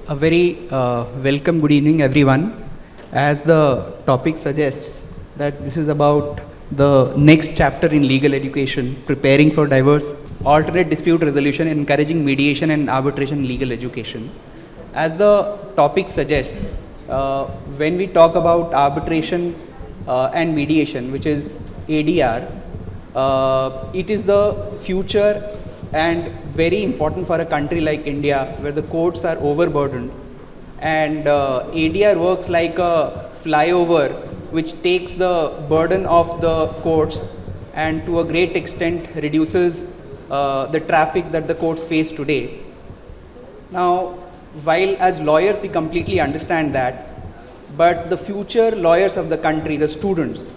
A very welcome good evening everyone. As the topic suggests that this is about the next chapter in legal education, preparing for diverse alternate dispute resolution, encouraging mediation and arbitration in legal education. As the topic suggests, when we talk about arbitration and mediation, which is ADR, it is the future and very important for a country like India where the courts are overburdened, and ADR works like a flyover which takes the burden of the courts and to a great extent reduces the traffic that the courts face today. Now, while as lawyers we completely understand that, but the future lawyers of the country, the students,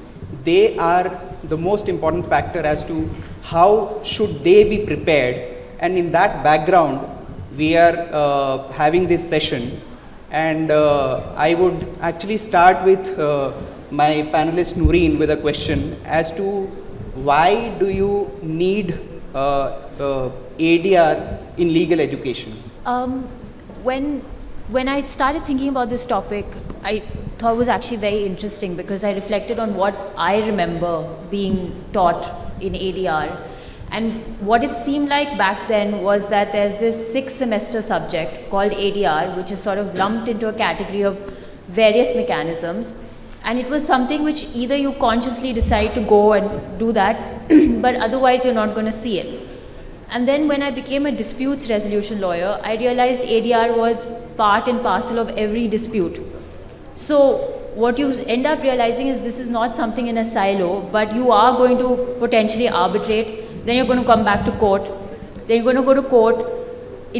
they are the most important factor as to how should they be prepared, and in that background we are having this session. And I would actually start with my panelist Nooreen with a question as to why do you need ADR in legal education? When I started thinking about this topic, I thought it was actually very interesting because I reflected on what I remember being taught in ADR. And what it seemed like back then was that there's this 6-semester subject called ADR, which is sort of lumped into a category of various mechanisms. And it was something which either you consciously decide to go and do that, but otherwise you're not going to see it. And then when I became a disputes resolution lawyer, I realized ADR was part and parcel of every dispute. So what you end up realizing is this is not something in a silo, but you are going to potentially arbitrate, then you're going to come back to court, then you're going to go to court.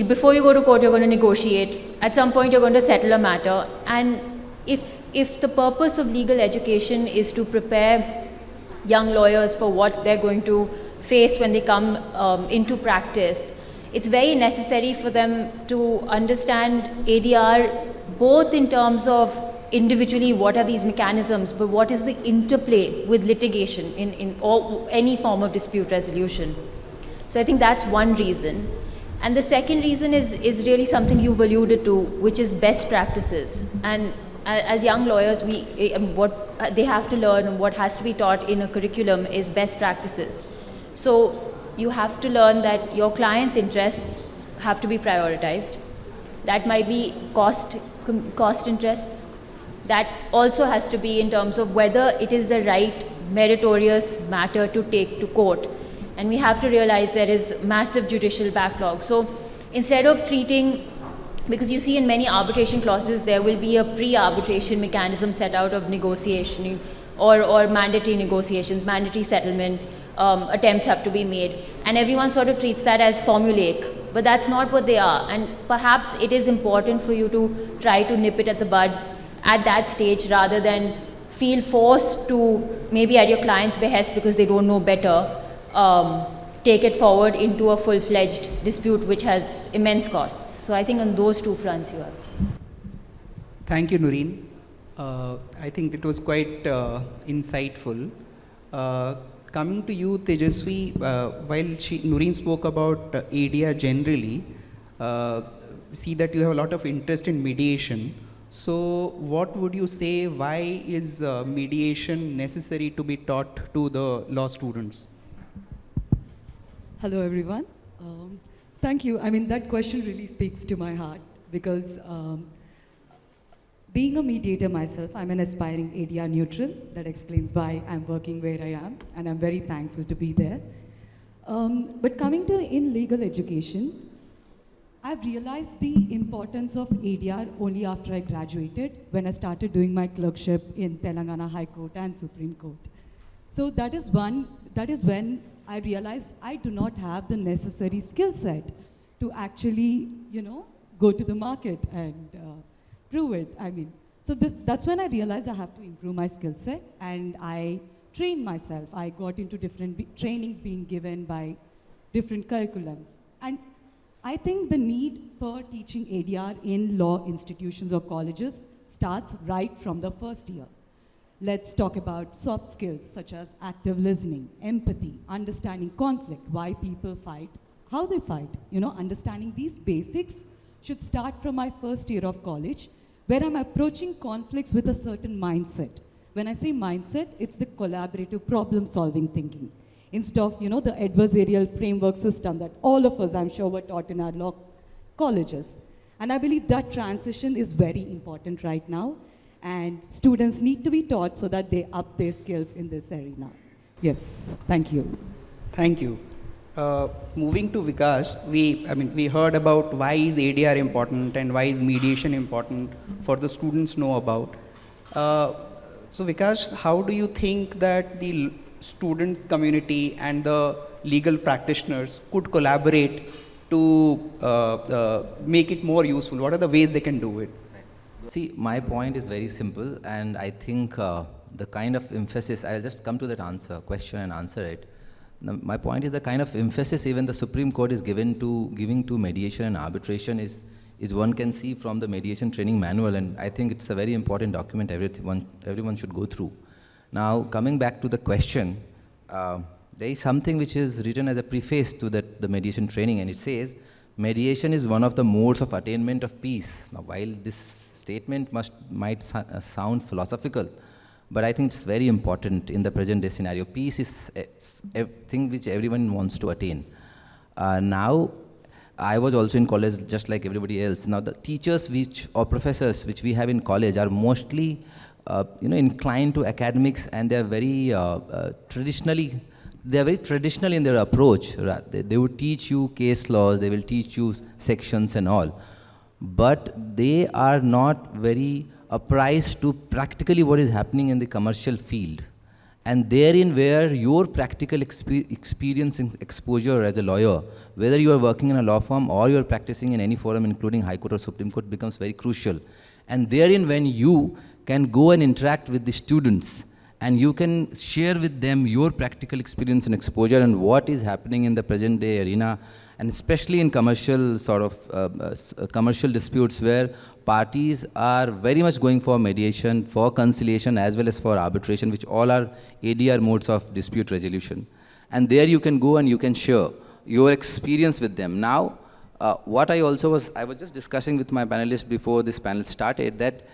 Before you go to court, you're going to negotiate. At some point, you're going to settle a matter. And if the purpose of legal education is to prepare young lawyers for what they're going to face when they come into practice, it's very necessary for them to understand ADR both in terms of individually what are these mechanisms, but what is the interplay with litigation in any form of dispute resolution. So I think that's one reason. And the second reason is really something you've alluded to, which is best practices. And as young lawyers, what they have to learn and what has to be taught in a curriculum is best practices. So you have to learn that your client's interests have to be prioritized. That might be cost interests. That also has to be in terms of whether it is the right meritorious matter to take to court. And we have to realize there is massive judicial backlog. So instead of treating, because you see in many arbitration clauses, there will be a pre-arbitration mechanism set out of negotiation or mandatory negotiations, mandatory settlement, attempts have to be made. And everyone sort of treats that as formulaic, but that's not what they are. And perhaps it is important for you to try to nip it at the bud at that stage rather than feel forced to, maybe at your client's behest because they don't know better, take it forward into a full-fledged dispute which has immense costs. So I think on those two fronts you have. Thank you, Nooreen. I think it was quite insightful. Coming to you, Tejaswi, while Nooreen spoke about ADR generally, see that you have a lot of interest in mediation. So what would you say, why is mediation necessary to be taught to the law students? Hello everyone. Thank you. I mean, that question really speaks to my heart because being a mediator myself, I'm an aspiring ADR neutral. That explains why I'm working where I am, and I'm very thankful to be there. But coming to in legal education, I've realized the importance of ADR only after I graduated, when I started doing my clerkship in Telangana High Court and Supreme Court. So that is when I realized I do not have the necessary skill set to actually, go to the market and prove it. I mean, so that's when I realized I have to improve my skill set, and I trained myself. I got into different trainings being given by different curriculums. And I think the need for teaching ADR in law institutions or colleges starts right from the first year. Let's talk about soft skills such as active listening, empathy, understanding conflict, why people fight, how they fight. Understanding these basics should start from my first year of college, where I'm approaching conflicts with a certain mindset. When I say mindset, it's the collaborative problem-solving thinking. Instead of, the adversarial framework system that all of us, I'm sure, were taught in our law colleges. And I believe that transition is very important right now, and students need to be taught so that they up their skills in this arena. Yes, thank you. Thank you. Moving to Vikash, we heard about why is ADR important and why is mediation important for the students know about. So Vikash, how do you think that the student community and the legal practitioners could collaborate to make it more useful? What are the ways they can do it? See, my point is very simple, and I think the kind of emphasis, I'll just come to that question and answer it. My point is the kind of emphasis even the Supreme Court is giving to mediation and arbitration is one can see from the mediation training manual, and I think it's a very important document everyone should go through. Now, coming back to the question, there is something which is written as a preface to the mediation training, and it says, mediation is one of the modes of attainment of peace. Now, while this statement might sound philosophical, but I think it's very important in the present day scenario. Peace is a thing which everyone wants to attain. Now, I was also in college just like everybody else. Now, the teachers or professors which we have in college are mostly inclined to academics, and they are very traditional in their approach. They would teach you case laws, they will teach you sections and all, but they are not very apprised to practically what is happening in the commercial field. And therein where your practical experience and exposure as a lawyer, whether you are working in a law firm or you are practicing in any forum including High Court or Supreme Court, becomes very crucial. And therein when you can go and interact with the students and you can share with them your practical experience and exposure and what is happening in the present day arena, and especially in commercial commercial disputes where parties are very much going for mediation, for conciliation, as well as for arbitration, which all are ADR modes of dispute resolution. And there you can go and you can share your experience with them. Now, what I was just discussing with my panelists before this panel started, that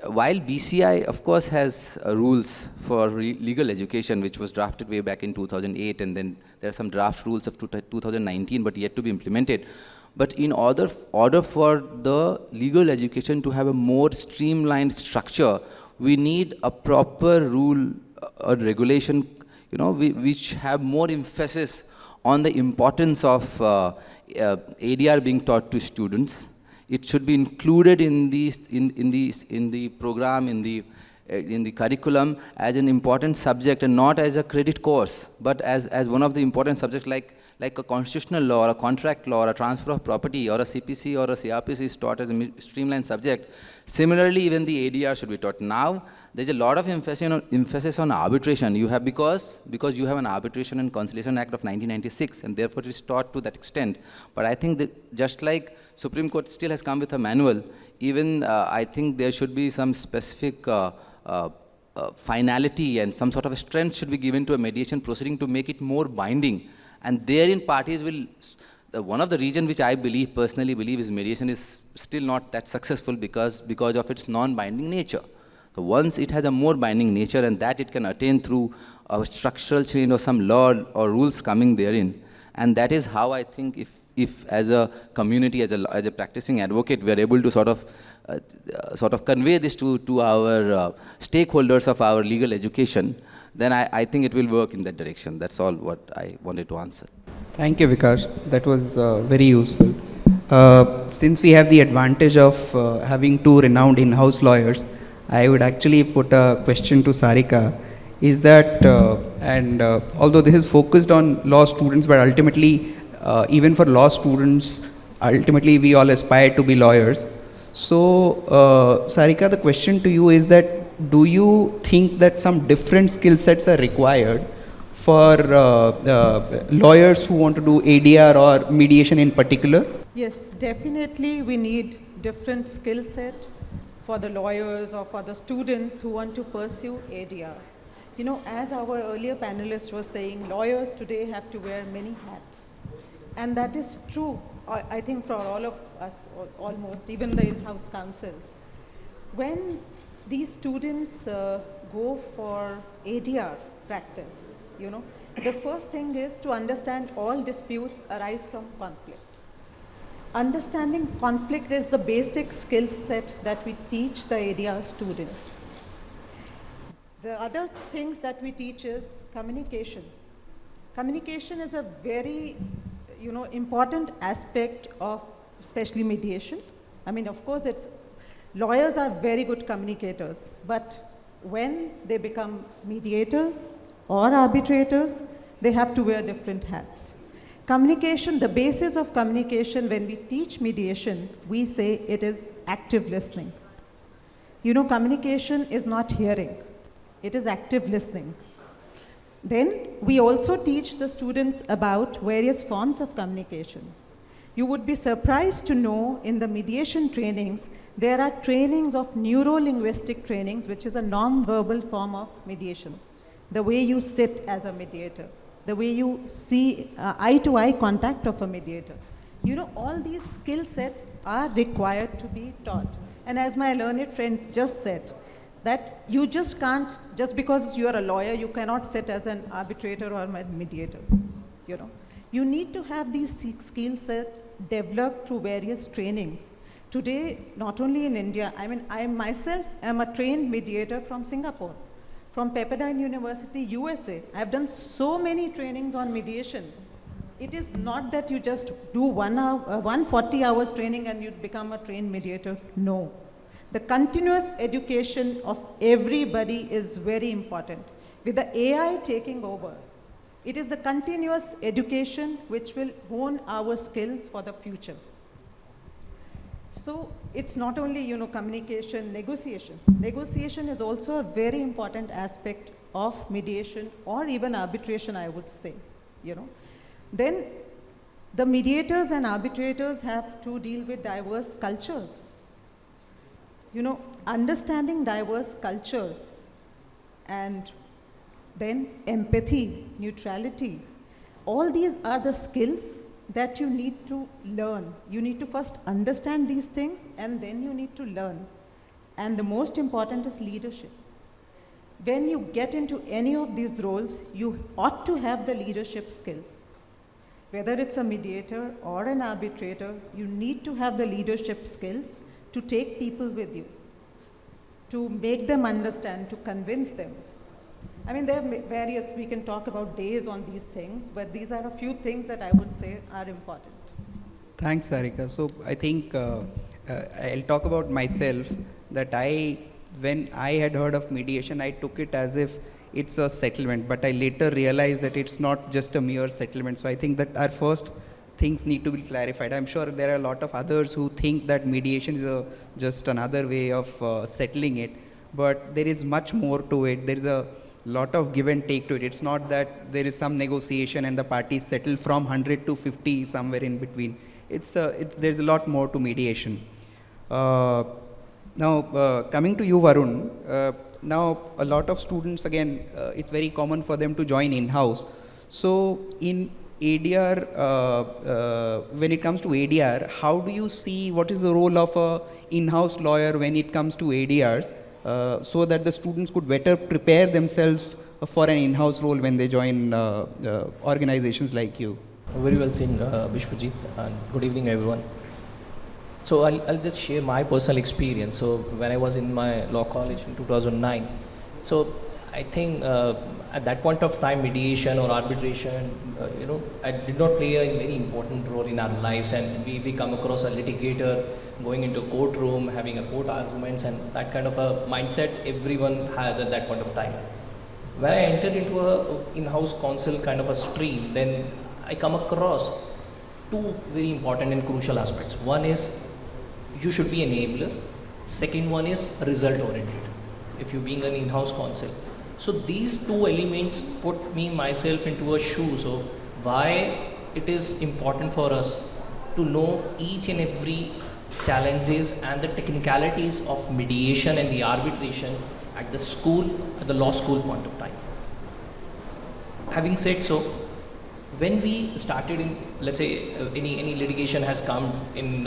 while BCI, of course, has rules for legal education, which was drafted way back in 2008, and then there are some draft rules of 2019, but yet to be implemented. But in order for the legal education to have a more streamlined structure, we need a proper rule or regulation, which have more emphasis on the importance of ADR being taught to students. It should be included in the program, in the curriculum as an important subject, and not as a credit course, but as one of the important subjects like a constitutional law or a contract law or a transfer of property or a CPC or a CRPC is taught as a streamlined subject. Similarly, even the ADR should be taught. Now, there's a lot of emphasis on arbitration. Because you have an Arbitration and Conciliation Act of 1996, and therefore it is taught to that extent. But I think that just like Supreme Court still has come with a manual, even I think there should be some specific finality and some sort of a strength should be given to a mediation proceeding to make it more binding. And therein parties will, one of the reasons which I personally believe is mediation is still not that successful because of its non-binding nature. So once it has a more binding nature, and that it can attain through a structural change or some law or rules coming therein. And that is how I think if as a community, as a practicing advocate, we are able to sort of convey this to our stakeholders of our legal education, then I think it will work in that direction. That's all what I wanted to answer. Thank you, Vikash. That was very useful. Since we have the advantage of having two renowned in-house lawyers, I would actually put a question to Sarika. Is that, although this is focused on law students, but ultimately, even for law students, ultimately we all aspire to be lawyers. So, Sarika, the question to you is that, do you think that some different skill sets are required for lawyers who want to do ADR or mediation in particular? Yes, definitely we need different skill set for the lawyers or for the students who want to pursue ADR. As our earlier panelist was saying, lawyers today have to wear many hats. And that is true. I think for all of us, almost, even the in-house counsels, when these students go for ADR practice, the first thing is to understand all disputes arise from conflict. Understanding conflict is the basic skill set that we teach the ADR students. The other things that we teach is communication. Communication is a very, important aspect of especially mediation. I mean, of course, lawyers are very good communicators, but when they become mediators or arbitrators, they have to wear different hats. Communication, the basis of communication, when we teach mediation, we say it is active listening. Communication is not hearing. It is active listening. Then we also teach the students about various forms of communication. You would be surprised to know in the mediation trainings, there are trainings of neuro-linguistic trainings, which is a non-verbal form of mediation. The way you sit as a mediator, the way you see eye-to-eye contact of a mediator. All these skill sets are required to be taught. And as my learned friend just said, that you just can't, just because you're a lawyer, you cannot sit as an arbitrator or a mediator. You need to have these skill sets developed through various trainings. Today, not only in India, I myself am a trained mediator from Singapore, from Pepperdine University, USA. I've done so many trainings on mediation. It is not that you just do 140 hours training and you become a trained mediator. No. The continuous education of everybody is very important. With the AI taking over, it is the continuous education which will hone our skills for the future. So it's not only, communication, negotiation. Negotiation is also a very important aspect of mediation or even arbitration, I would say, Then the mediators and arbitrators have to deal with diverse cultures. Understanding diverse cultures, and then empathy, neutrality, all these are the skills that you need to learn. You need to first understand these things, and then you need to learn. And the most important is leadership. When you get into any of these roles, you ought to have the leadership skills. Whether it's a mediator or an arbitrator, you need to have the leadership skills to take people with you, to make them understand, to convince them. There are various, we can talk about days on these things, but these are a few things that I would say are important. Thanks, Sarika. So I think I'll talk about myself, that when I had heard of mediation, I took it as if it's a settlement, but I later realized that it's not just a mere settlement. So I think that our first things need to be clarified. I'm sure there are a lot of others who think that mediation is just another way of settling it, but there is much more to it. There is a lot of give and take to it. It's not that there is some negotiation and the parties settle from 100 to 50, somewhere in between. There's a lot more to mediation. Now, coming to you, Varun, now a lot of students, again, it's very common for them to join in-house. So in ADR, when it comes to ADR, how do you see what is the role of a in-house lawyer when it comes to ADRs, so that the students could better prepare themselves for an in-house role when they join organizations like you? Very well seen, Bishwajit, and good evening, everyone. So I'll just share my personal experience. So when I was in my law college in 2009, so I think at that point of time, mediation or arbitration, I did not play a very important role in our lives, and we come across a litigator going into courtroom, having a court arguments, and that kind of a mindset everyone has at that point of time. When I entered into a in-house counsel kind of a stream, then I come across two very important and crucial aspects. One is you should be an enabler. Second one is result oriented, if you're being an in-house counsel. So these two elements put me myself into a shoes of why it is important for us to know each and every challenges and the technicalities of mediation and the arbitration at the school, at the law school point of time. Having said so, when we started in, let's say, any litigation has come in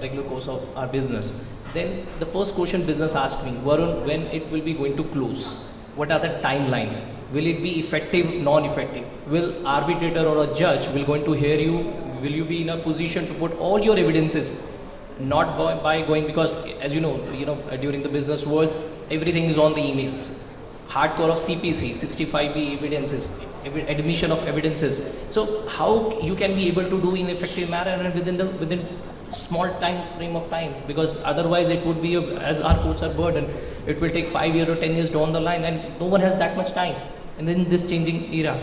regular course of our business, then the first question business asked me, Varun, when it will be going to close? What are the timelines? Will it be effective, non-effective? Will arbitrator or a judge will going to hear you? Will you be in a position to put all your evidences? Not by going, because as you know, during the business world, everything is on the emails. Hardcore of CPC, 65B evidences, admission of evidences. So how you can be able to do in effective manner and within small time frame of time, because otherwise it would be, as our courts are burdened, it will take 5 years or 10 years down the line, and no one has that much time. And then this changing era.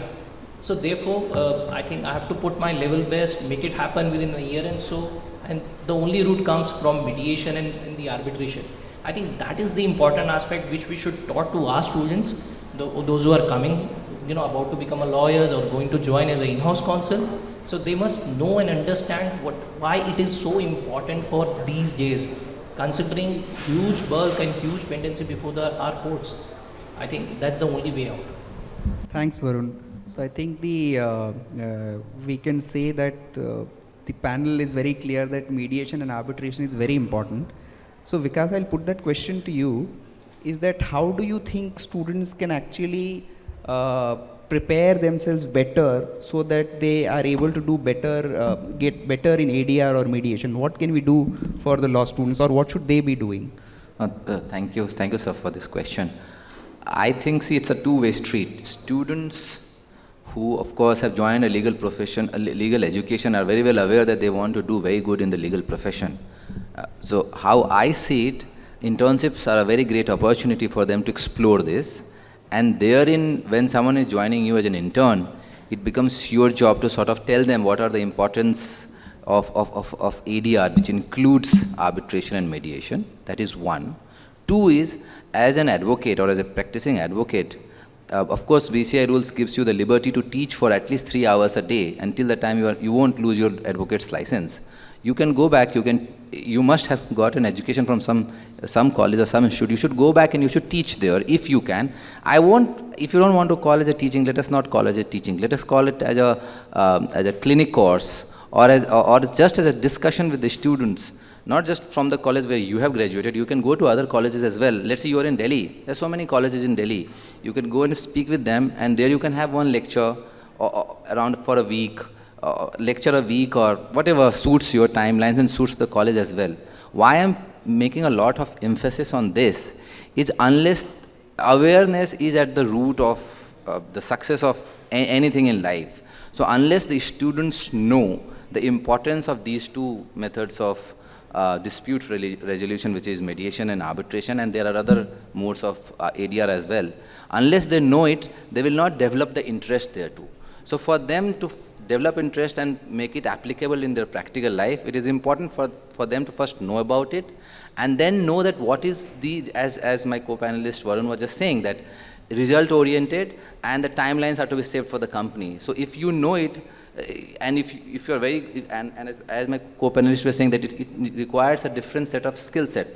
So therefore, I think I have to put my level best, make it happen within a year and so, and the only route comes from mediation and the arbitration. I think that is the important aspect which we should taught to our students, those who are coming, about to become a lawyers or going to join as an in-house counsel. So they must know and understand why it is so important for these days, considering huge bulk and huge pendency before our courts. I think that's the only way out. Thanks, Varun. So I think we can say that the panel is very clear that mediation and arbitration is very important. So Vikash, I'll put that question to you, is that how do you think students can actually prepare themselves better so that they are able to do better, get better in ADR or mediation? What can we do for the law students, or what should they be doing? Thank you, sir, for this question. I think, see, it's a two-way street. Students who, of course, have joined a legal profession, a legal education, are very well aware that they want to do very good in the legal profession. So how I see it, internships are a very great opportunity for them to explore this. And therein, when someone is joining you as an intern, it becomes your job to sort of tell them what are the importance of ADR, which includes arbitration and mediation. That is one. Two is, as an advocate or as a practicing advocate, of course, BCI rules gives you the liberty to teach for at least 3 hours a day until the time you won't lose your advocate's license. You can go back, you must have got an education from some college or some institute. You should go back and you should teach there if you can. If you don't want to call it a teaching, let us not call it a teaching. Let us call it as a clinic course, or just as a discussion with the students. Not just from the college where you have graduated, you can go to other colleges as well. Let's say you are in Delhi. There are so many colleges in Delhi. You can go and speak with them, and there you can have one lecture around for a week, lecture a week, or whatever suits your timelines and suits the college as well. Why I'm making a lot of emphasis on this is, unless awareness is at the root of the success of anything in life. So unless the students know the importance of these two methods of dispute resolution, which is mediation and arbitration, and there are other modes of ADR as well. Unless they know it, they will not develop the interest there too. So for them to develop interest and make it applicable in their practical life, it is important for them to first know about it, and then know that what is as my co-panelist Varun was just saying, that result-oriented and the timelines are to be saved for the company. So if you know it, and if you are very, and as my co-panelist was saying, that it requires a different set of skill set.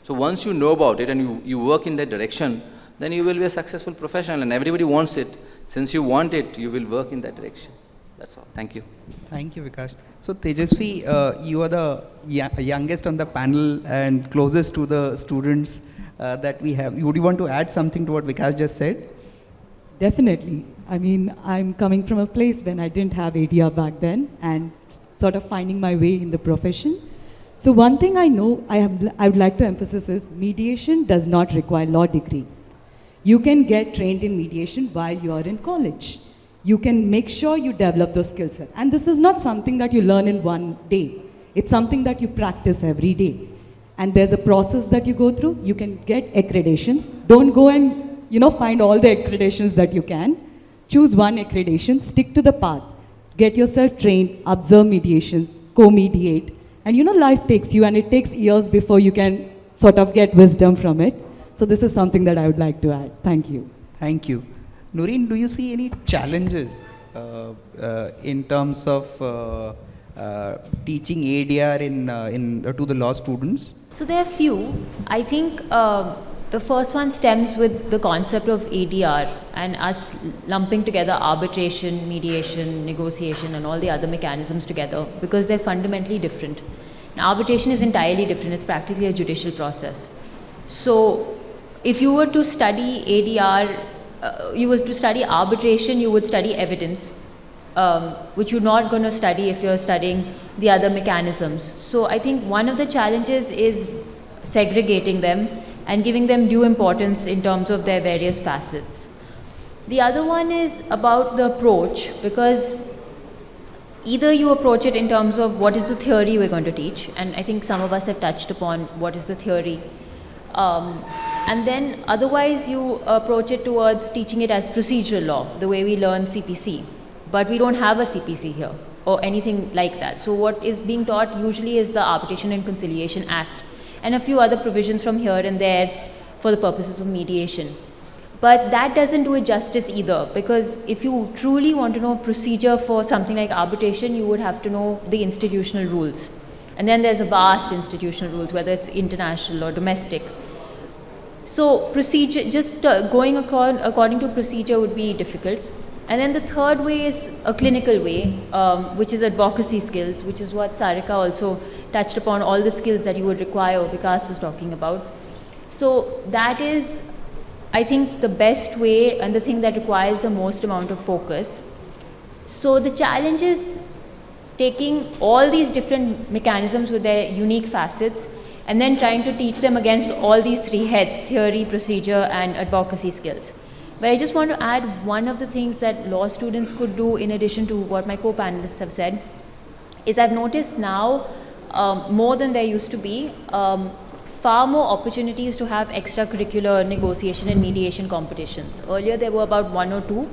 So once you know about it and you work in that direction, then you will be a successful professional, and everybody wants it. Since you want it, you will work in that direction. That's all. Thank you. Thank you, Vikash. So Tejaswi, you are the youngest on the panel and closest to the students that we have. Would you want to add something to what Vikash just said? Definitely. I mean, I'm coming from a place when I didn't have ADR back then and sort of finding my way in the profession. So one thing I know I would like to emphasize is mediation does not require law degree. You can get trained in mediation while you are in college. You can make sure you develop those skill sets. And this is not something that you learn in one day. It's something that you practice every day. And there's a process that you go through. You can get accreditations. Don't go and find all the accreditations that you can. Choose one accreditation, stick to the path. Get yourself trained, observe mediations, co-mediate. And life takes you, and it takes years before you can sort of get wisdom from it. So this is something that I would like to add. Thank you. Thank you. Nooreen, do you see any challenges in terms of teaching ADR to the law students? So there are few. I think The first one stems with the concept of ADR and us lumping together arbitration, mediation, negotiation, and all the other mechanisms together because they're fundamentally different. Now, arbitration is entirely different. It's practically a judicial process. So, if you were to study ADR, you were to study arbitration, you would study evidence, which you're not going to study if you're studying the other mechanisms. So, I think one of the challenges is segregating them and giving them due importance in terms of their various facets. The other one is about the approach, because either you approach it in terms of what is the theory we're going to teach, and I think some of us have touched upon what is the theory, and then otherwise you approach it towards teaching it as procedural law, the way we learn CPC, but we don't have a CPC here or anything like that. So what is being taught usually is the Arbitration and Conciliation Act and a few other provisions from here and there for the purposes of mediation. But that doesn't do it justice either, because if you truly want to know procedure for something like arbitration, you would have to know the institutional rules. And then there's a vast institutional rules, whether it's international or domestic. So procedure, just going according to procedure would be difficult. And then the third way is a clinical way, which is advocacy skills, which is what Sarika also touched upon, all the skills that you would require, Vikash was talking about. So that is, I think, the best way and the thing that requires the most amount of focus. So the challenge is taking all these different mechanisms with their unique facets and then trying to teach them against all these three heads: theory, procedure, and advocacy skills. But I just want to add one of the things that law students could do in addition to what my co-panelists have said, is I've noticed now more than there used to be, far more opportunities to have extracurricular negotiation and mediation competitions. Earlier there were about 1 or 2.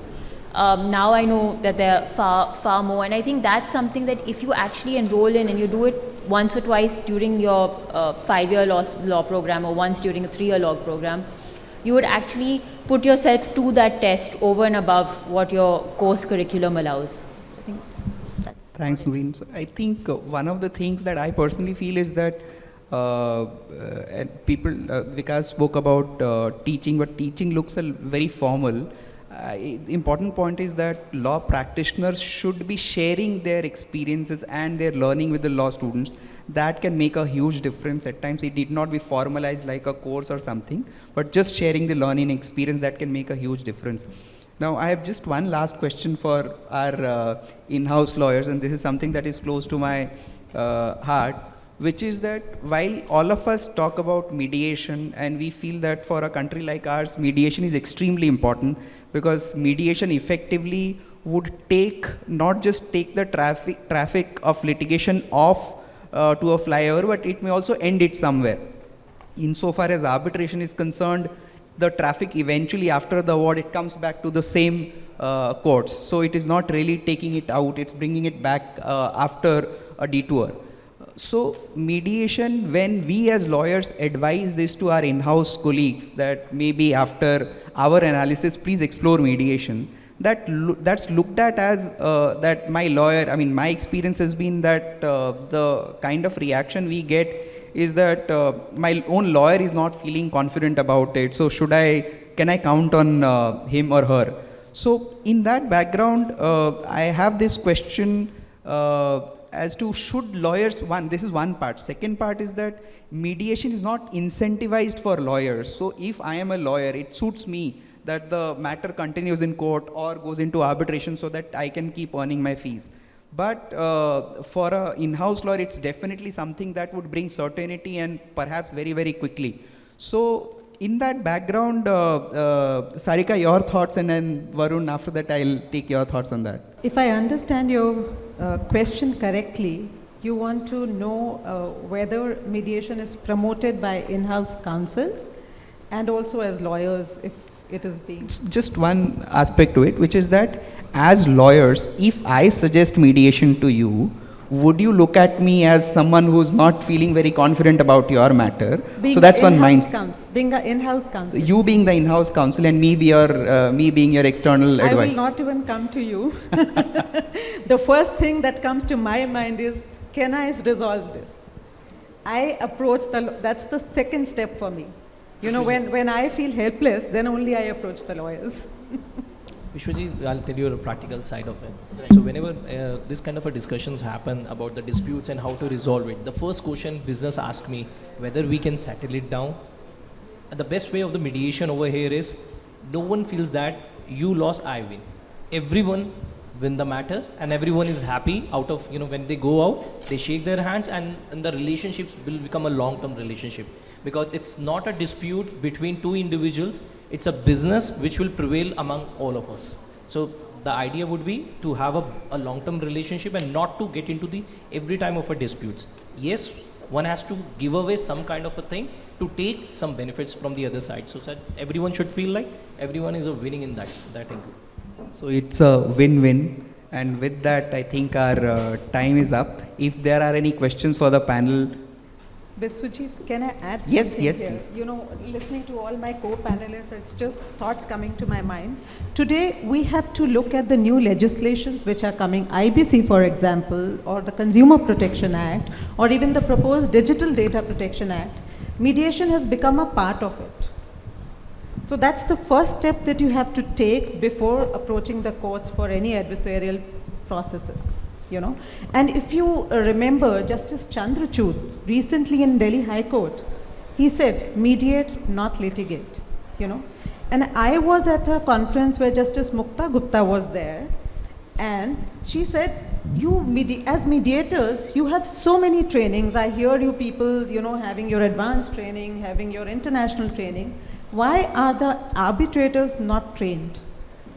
Now I know that there are far more, and I think that's something that if you actually enroll in and you do it once or twice during your 5-year law program or once during a 3-year law program, you would actually put yourself to that test over and above what your course curriculum allows. I think that's... Thanks, Nooreen. So I think one of the things that I personally feel is that and people, Vikash spoke about teaching, but teaching looks very formal. The important point is that law practitioners should be sharing their experiences and their learning with the law students. That can make a huge difference. At times it need not be formalized like a course or something, but just sharing the learning experience, that can make a huge difference. Now I have just one last question for our in-house lawyers, and this is something that is close to my heart, which is that while all of us talk about mediation, and we feel that for a country like ours, mediation is extremely important, because mediation effectively would not just take the traffic of litigation off to a flyover, but it may also end it somewhere. Insofar as arbitration is concerned, the traffic eventually after the award, it comes back to the same courts. So it is not really taking it out, it's bringing it back after a detour. So mediation, when we as lawyers advise this to our in-house colleagues, that maybe after our analysis, please explore mediation, that's looked at as that my experience has been that the kind of reaction we get is that my own lawyer is not feeling confident about it, so can I count on him or her? So in that background, I have this question as to should lawyers, this is one part. Second part is that mediation is not incentivized for lawyers. So if I am a lawyer, it suits me that the matter continues in court or goes into arbitration so that I can keep earning my fees. But for an in-house lawyer, it's definitely something that would bring certainty and perhaps very, very quickly. So in that background, Sarika, your thoughts, and then Varun, after that I'll take your thoughts on that. If I understand your question correctly, you want to know whether mediation is promoted by in-house counsels and also as lawyers, if it is being... Just one aspect to it, which is that as lawyers, if I suggest mediation to you, would you look at me as someone who's not feeling very confident about your matter? Being so that's one mind. Being an in-house counsel. You being the in-house counsel and me being your external advisor. I will not even come to you. The first thing that comes to my mind is, can I resolve this? I approach that's the second step for me. You know, when I feel helpless, then only I approach the lawyers. Bishwajit, I'll tell you a practical side of it. So whenever this kind of a discussions happen about the disputes and how to resolve it, the first question business asks me whether we can settle it down. And the best way of the mediation over here is no one feels that you lost, I win. Everyone win the matter and everyone is happy out of, when they go out, they shake their hands and the relationships will become a long-term relationship. Because it's not a dispute between two individuals, it's a business which will prevail among all of us. So the idea would be to have a long-term relationship and not to get into the every time of a disputes. Yes, one has to give away some kind of a thing to take some benefits from the other side. So that everyone should feel like everyone is a winning in that angle. So it's a win-win. And with that, I think our time is up. If there are any questions for the panel. Bishwajit, can I add something Yes, here? please. You know, listening to all my co-panelists, it's just thoughts coming to my mind. Today, we have to look at the new legislations which are coming, IBC, for example, or the Consumer Protection Act, or even the proposed Digital Data Protection Act. Mediation has become a part of it. So that's the first step that you have to take before approaching the courts for any adversarial processes. And if you remember Justice Chandrachud recently in Delhi High Court, he said, mediate, not litigate, And I was at a conference where Justice Mukta Gupta was there, and she said, as mediators, you have so many trainings. I hear you people, having your advanced training, having your international trainings. Why are the arbitrators not trained?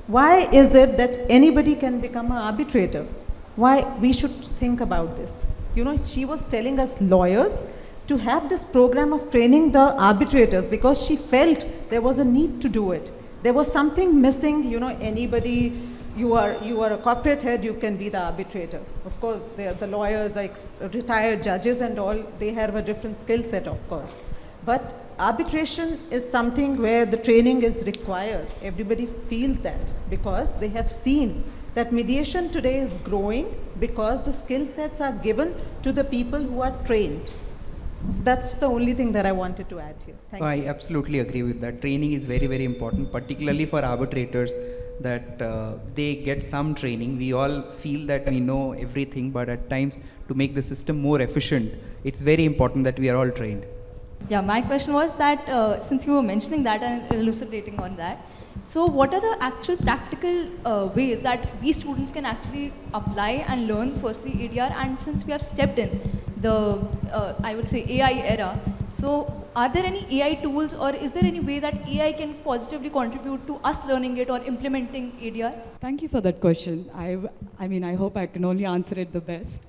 Why is it that anybody can become an arbitrator? Why we should think about this? She was telling us lawyers to have this program of training the arbitrators because she felt there was a need to do it. There was something missing, anybody, you are a corporate head, you can be the arbitrator. Of course, the lawyers, like retired judges and all, they have a different skill set, of course. But arbitration is something where the training is required. Everybody feels that because they have seen that mediation today is growing because the skill sets are given to the people who are trained. So that's the only thing that I wanted to add here. Thank you. I absolutely agree with that. Training is very, very important, particularly for arbitrators, that they get some training. We all feel that we know everything, but at times to make the system more efficient, it's very important that we are all trained. Yeah, my question was that since you were mentioning that and elucidating on that, so what are the actual practical ways that we students can actually apply and learn firstly ADR, and since we have stepped in the, I would say, AI era, so are there any AI tools or is there any way that AI can positively contribute to us learning it or implementing ADR? Thank you for that question. I mean, I hope I can only answer it the best.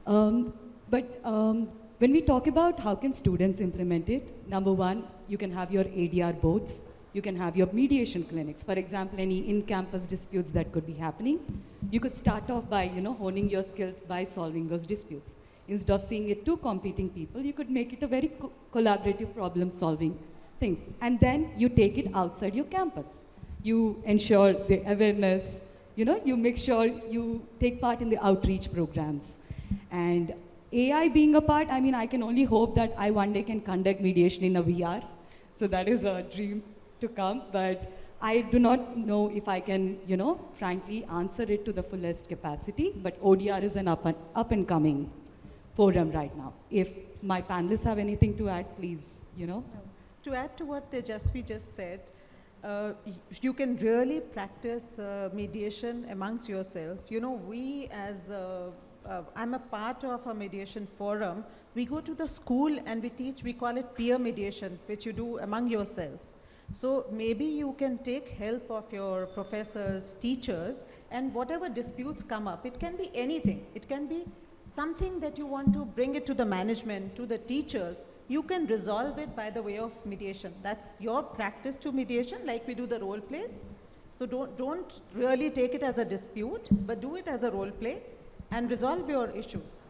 When we talk about how can students implement it, number one, you can have your ADR boards. You can have your mediation clinics. For example, any in-campus disputes that could be happening. You could start off by, honing your skills by solving those disputes. Instead of seeing it two competing people, you could make it a very collaborative problem-solving things. And then you take it outside your campus. You ensure the awareness, you make sure you take part in the outreach programs. And AI being a part, I can only hope that I one day can conduct mediation in a VR. So that is a dream to come, but I do not know if I can, frankly answer it to the fullest capacity, but ODR is an up and coming forum right now. If my panelists have anything to add, please, To add to what Tejaswi just said, you can really practice mediation amongst yourself. We as, I'm a part of a mediation forum. We go to the school and we teach, we call it peer mediation, which you do among yourself. So maybe you can take help of your professors, teachers, and whatever disputes come up, it can be anything. It can be something that you want to bring it to the management, to the teachers. You can resolve it by the way of mediation. That's your practice to mediation, like we do the role plays. So don't really take it as a dispute, but do it as a role play and resolve your issues.